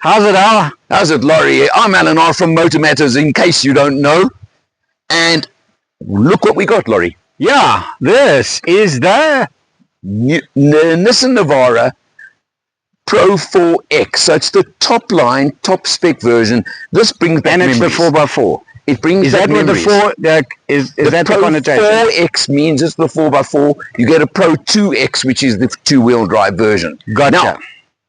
How's it, Al? How's it, Laurie? I'm Alan R from MotorMatters, in case you don't know. And look what we got, Laurie. Yeah, this is the Nissan Navara Pro4X. So it's the top line, top spec version. This brings back memories. And it's the 4x4. It brings is back that memories. What the 4, is the that the connotation? 4X means it's the 4x4. You get a Pro 2X, which is the two-wheel drive version. Gotcha. Now,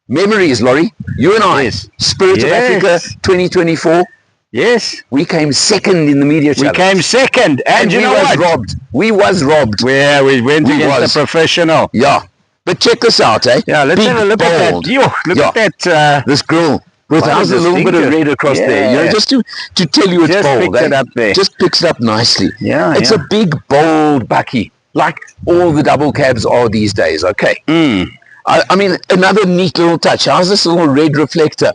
memories, Laurie. You and I, yes. Spirit of Africa 2024. Yes. We came second in the media challenge. We came second. And you know what? We was robbed. Yeah, we went against the professional. Yeah. But check this out, eh? Yeah, let's have a look at that. Look at that. This girl with a little bit of red across there. You know, just to tell you it's bold. Just picks it up there. Just picks it up nicely. Yeah, it's a big, bold bakkie, like all the double cabs are these days, okay? I mean, another neat little touch. How's this little red reflector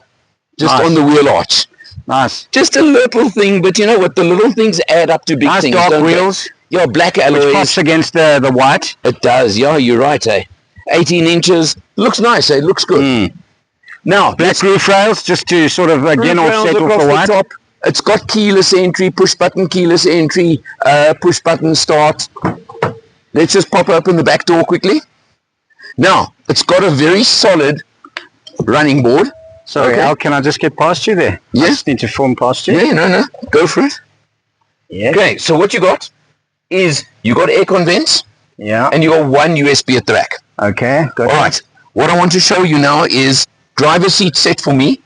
just on the wheel arch? Nice. Just a little thing, but you know what? The little things add up to big things. Nice dark wheels. Yeah, black alloys. Which pops against the white. It does. Yeah, you're right, eh? 18 inches. Looks nice, eh? Looks good. Now, black roof rails, just to sort of, again, offset off the white. Top. It's got keyless entry, push-button keyless entry, push-button start. Let's just pop open the back door quickly. Now, it's got a very solid running board. Sorry, Al, can I just get past you there? Yeah. I just need to form past you. Yeah, no. Go for it. Yeah. Okay, so what you got is you got aircon vents. Yeah. And you got one USB at the back. Okay, good. All right. What I want to show you now is driver's seat set for me.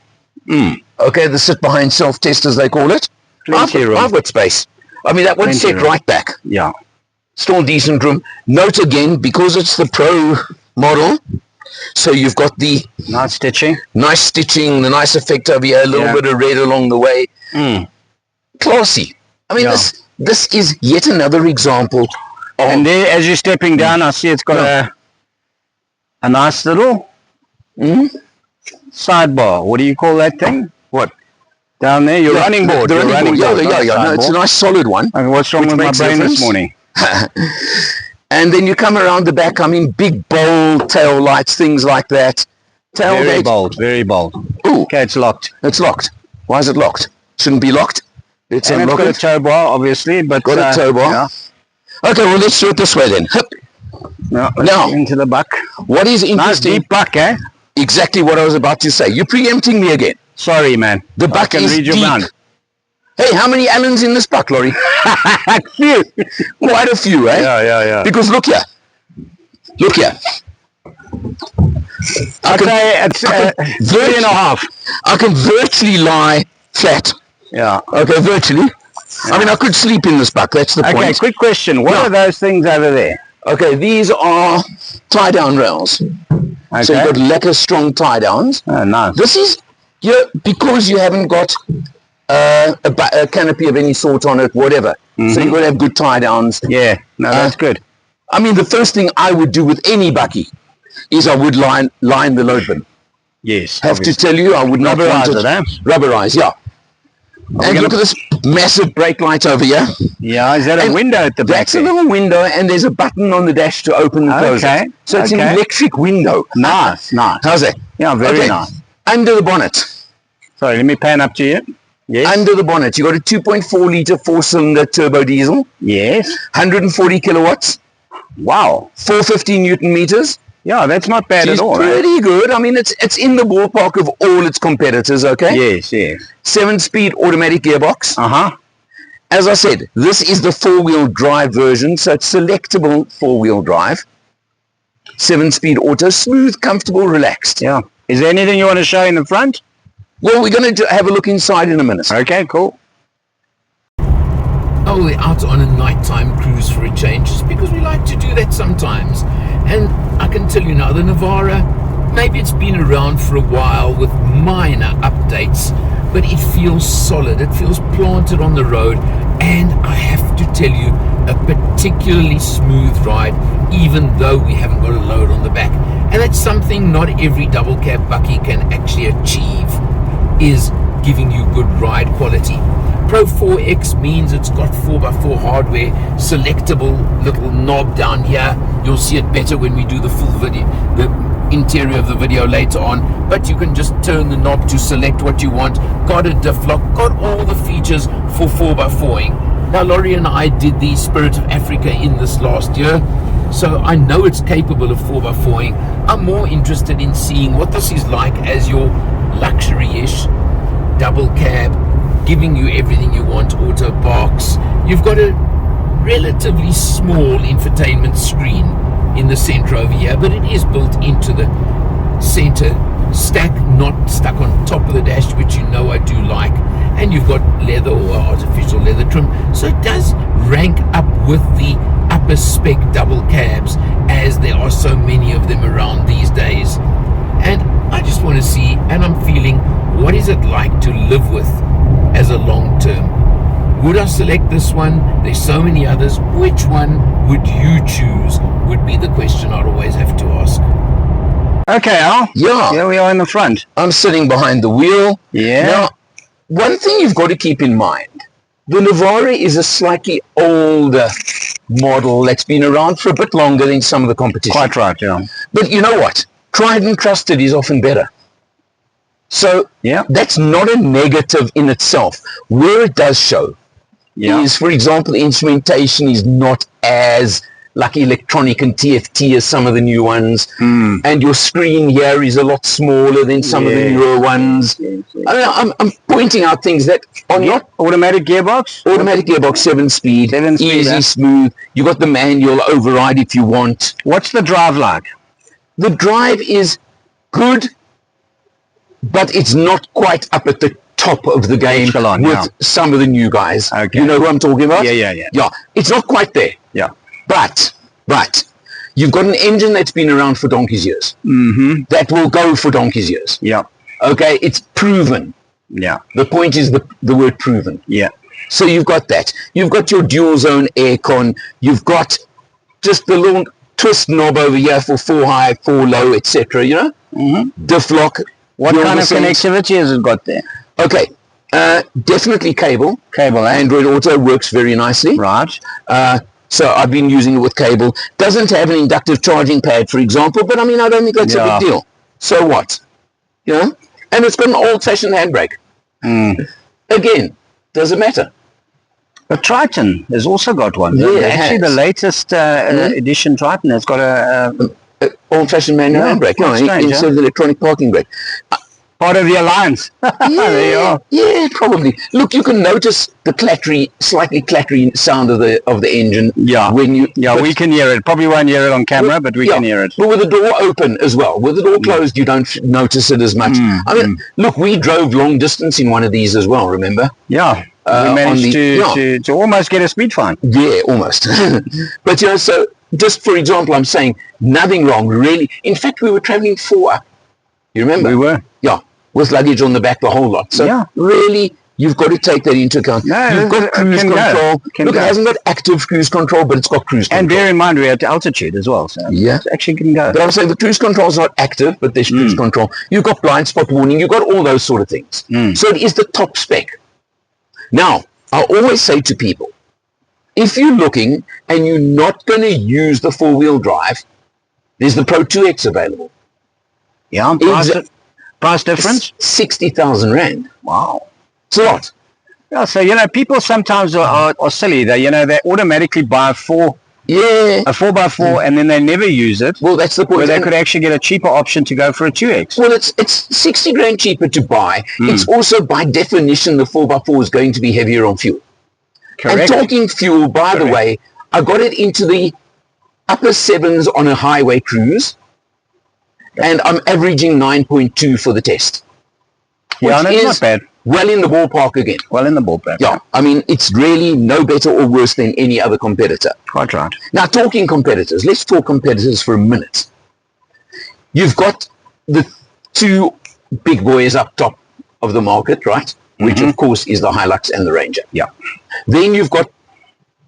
Okay, the sit behind self-test as they call it. I've got space. I mean, that one's set right back. Yeah. Still decent room. Note again, because it's the Pro model, so you've got the nice stitching, the nice effect over here, a little bit of red along the way. Classy. I mean, this is yet another example. And there, as you're stepping down, I see it's got a nice little sidebar. What do you call that thing? What? Down there, your running board. The running board. Yeah. No, it's a nice solid one. Okay, what's wrong with my brain this morning? And then you come around the back, I mean, big, bold tail lights, things like that. Very bold, very bold. Ooh. Okay, it's locked. It's locked. Why is it locked? Shouldn't be locked. Let's unlock it. It's got a tow bar, obviously, but... Got a tow bar. Yeah. Okay, well, let's do it this way then. Now, into the buck. What is interesting... Nice deep buck, eh? Exactly what I was about to say. You're preempting me again. Sorry, man. The buck is deep. Mind. Hey, how many Allens in this buck, Laurie? A few. Quite a few, eh? Yeah. Because look here. Look here. It's 3.5. I can virtually lie flat. Yeah. Okay, virtually. Yeah. I mean, I could sleep in this buck. That's the point. Okay, quick question. What are those things over there? Okay, these are tie-down rails. Okay. So you've got lacquer strong tie-downs. Oh, nice. This is, because you haven't got a canopy of any sort on it, whatever. So you've got to have good tie-downs. Yeah, no, that's good. I mean, the first thing I would do with any bakkie is I would line the load bin. Yes. Have to tell you, I would not want it. Rubberize, yeah. And look at this massive brake light over here. Yeah, is that a window at the back? That's a little window, and there's a button on the dash to open and close it. So it's an electric window. Nice. How's that? Yeah, very nice. Under the bonnet. Sorry, let me pan up to you. Yes. Under the bonnet, you got a 2.4 litre 4-cylinder turbo diesel. Yes. 140 kilowatts. Wow. 450 Newton meters. Yeah, that's not bad at all. Pretty good. I mean, it's in the ballpark of all its competitors, okay? Yes. 7-speed automatic gearbox. As I said, this is the 4-wheel drive version, so it's selectable 4-wheel drive. 7-speed auto, smooth, comfortable, relaxed. Yeah. Is there anything you want to show in the front? Well, we're going to have a look inside in a minute. Okay, cool. Oh, we're out on a nighttime cruise for a change, just because we like to do that sometimes. And I can tell you now, the Navara, maybe it's been around for a while with minor updates, but it feels solid, it feels planted on the road, and I have to tell you, a particularly smooth ride, even though we haven't got a load on the back. And that's something not every double cab bakkie can actually achieve, is giving you good ride quality. Pro4X means it's got 4x4 hardware, selectable little knob down here. You'll see it better when we do the full video, interior of the video later on, but you can just turn the knob to select what you want. Got a diff lock, got all the features for 4x4ing. Now Laurie and I did the Spirit of Africa in this last year, so I know it's capable of 4x4ing. I'm more interested in seeing what this is like as your luxury-ish double cab, giving you everything you want, auto box. You've got a relatively small infotainment screen in the center over here, but it is built into the center stack, not stuck on top of the dash, which you know I do like. And you've got leather or artificial leather trim, so it does rank up with the upper spec double cabs, as there are so many of them around these days. And I just want to see, and I'm feeling, what is it like to live with as a long term? Would I select this one? There's so many others. Which one would you choose? Would be the question I'd always have to ask. Okay, Al. Yeah. Here we are in the front. I'm sitting behind the wheel. Yeah. Now, one thing you've got to keep in mind, the Navara is a slightly older model that's been around for a bit longer than some of the competition. Quite right, yeah. But you know what? Tried and trusted is often better. So Yeah. that's not a negative in itself. Where it does show is, for example, the instrumentation is not as like electronic and TFT as some of the new ones, and your screen here is a lot smaller than some of the newer ones. I mean, I'm pointing out things that are not Automatic gearbox? automatic gearbox, 7-speed, easy, smooth. You got the manual override if you want. What's the drive like? The drive is good, but it's not quite up at the top of the game Echelon, with some of the new guys. Okay. You know who I'm talking about? Yeah. Yeah, it's not quite there. Yeah. But you've got an engine that's been around for donkey's years. Mm-hmm. That will go for donkey's years. Yeah. Okay, it's proven. Yeah. The point is the word proven. Yeah. So you've got that. You've got your dual zone aircon. You've got just the little twist knob over here for 4 high, 4 low, etc. You know? Mm-hmm. Diff lock. What kind of connectivity has it got there? Okay. Definitely cable. Cable, eh? Android Auto works very nicely. Right. So I've been using it with cable. Doesn't have an inductive charging pad, for example, but I mean, I don't think that's a big deal. So what? You know? And it's got an old-fashioned handbrake. Again, doesn't matter. The Triton has also got one. Yeah, it actually, has. the latest edition Triton has got a Old-fashioned manual handbrake. quite strange, Instead of the electronic parking brake. part of the alliance. There you are. Yeah, probably. Look, you can notice the slightly clattery sound of the engine. Yeah. When you We can hear it. Probably won't hear it on camera, but we can hear it. But with the door open as well. With the door closed, you don't notice it as much. I mean, look, we drove long distance in one of these as well, remember? Yeah. We managed to almost get a speed fine. Yeah, almost. But, you know, so just for example, I'm saying nothing wrong, really. In fact, we were traveling 4 up. You remember? We were. Yeah, with luggage on the back, the whole lot. So really, you've got to take that into account. No, you've got cruise control. Look, it hasn't got active cruise control, but it's got cruise control. And bear in mind, we're at altitude as well. So it actually can go. But I'm saying the cruise control is not active, but there's cruise control. You've got blind spot warning. You've got all those sort of things. So it is the top spec. Now, I always say to people, if you're looking and you're not going to use the 4-wheel drive, there's the Pro 2X available. Yeah, price difference? 60,000 Rand. Wow. It's a lot. Yeah, so, you know, people sometimes are silly. They automatically buy a 4x4 and then they never use it. Well, that's the point. Where they could actually get a cheaper option to go for a 2X. Well, it's 60 grand cheaper to buy. It's also, by definition, the 4x4 is going to be heavier on fuel. Correct. And talking fuel, by the way, I got it into the upper 7s on a highway cruise, and I'm averaging 9.2 for the test. Yeah, that's not bad. Well in the ballpark again. Well in the ballpark. Yeah, I mean, it's really no better or worse than any other competitor. Quite right. Now, talking competitors, let's talk competitors for a minute. You've got the 2 big boys up top of the market, right? Which, of course, is the Hilux and the Ranger. Yeah. Then you've got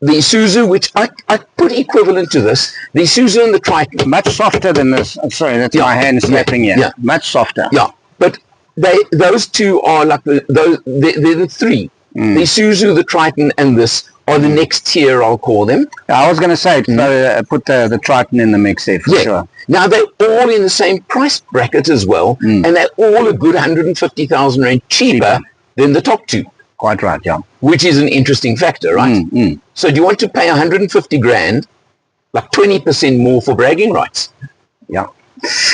the Isuzu, which I put equivalent to this. The Isuzu and the Triton. Much softer than this. I'm sorry, that's my hand snapping here. Yeah. Much softer. Yeah, but those two are like they're the 3. The Isuzu, the Triton, and this are the next tier, I'll call them. I was going to say, put the Triton in the mix there for sure. Now, they're all in the same price bracket as well, and they're all a good 150,000 rand cheaper than the top two. Quite right, yeah. Which is an interesting factor, right? So do you want to pay 150 grand, like 20% more for bragging rights? Yeah.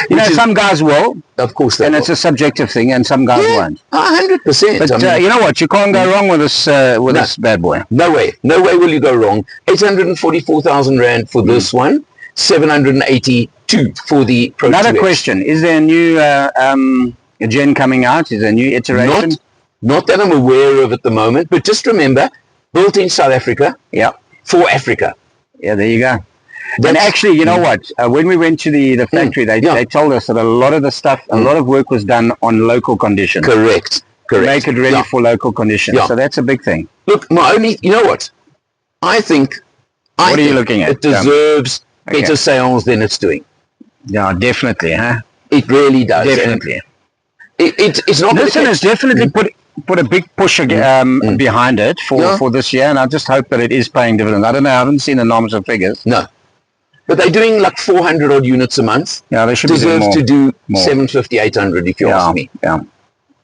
You know, some guys will. Of course they will. And it's a subjective thing, and some guys won't. 100%. But you know what? You can't go wrong with this this bad boy. No way. No way will you go wrong. 844,000 rand for this one. 782 for the Pro 2X. Another question. Is there a new gen coming out? Is there a new iteration? Not that I'm aware of at the moment, but just remember, built in South Africa. Yeah. For Africa. Yeah, there you go. And actually, you know what? When we went to the factory, they told us that a lot of the stuff, a lot of work was done on local conditions. Correct. To make it ready for local conditions. So that's a big thing. Look, you know what? I think what are you looking at? It deserves better sales than it's doing. Yeah, definitely, huh? It really does. Definitely. It's not. Nissan has definitely put a big push behind it for this year, and I just hope that it is paying dividends. I don't know. I haven't seen the numbers or figures. No. But they're doing like 400 odd units a month. Yeah, they should deserve to do 750, 800 if you ask me. Yeah.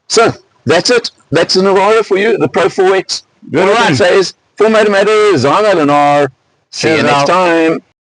So that's it. That's the Navara for you, the Pro 4X. Good one. Says, for MotorMatters, I'm Eleanor. See you next time.